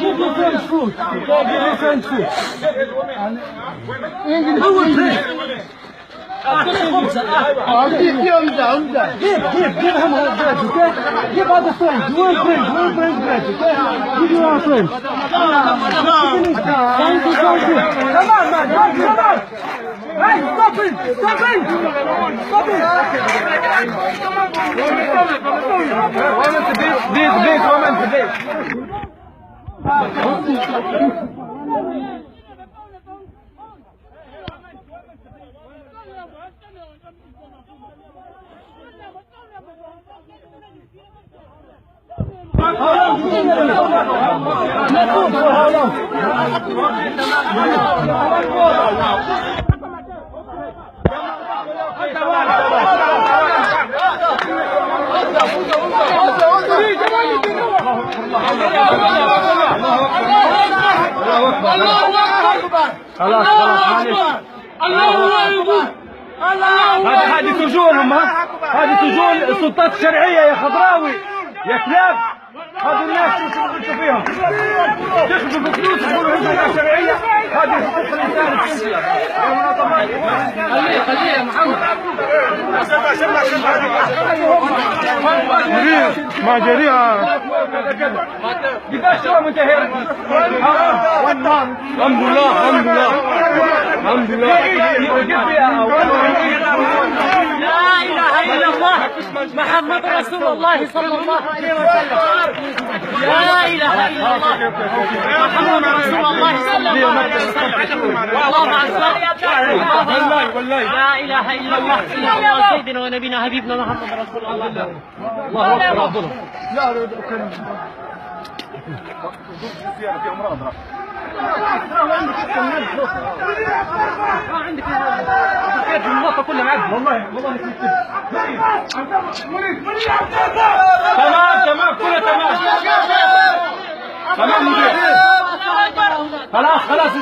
Give your friends food. Give your friends food. أول friend. Give him bread, okay? Give other friends. One friend bread, okay? Give your other friends. Thank you. Come on, man. Come on. Hey, stop it. خلاص هذه سجونهم، هذه سجون السلطات الشرعية يا خضراوي يا كلاب. هذه الناس تشوفوا فيهم تاخذوا بفلوس يقولوا عندنا شرعية. هذه حقوق الإنسان السورية. خليه يا محمد. ما جريئة. كيفاش هو منتهي؟ الحمد لله. لا إله إلا الله محمد رسول الله صلى الله عليه وسلم. لا إله إلا الله محمد رسول الله صلى الله عليه وسلم. الله أكبر. لا إله إلا الله سيدنا ونبينا حبيبنا محمد رسول الله. الله أكبر. لا عندك النقطة كلها معد. والله تمام كلها تمام مدير. خلاص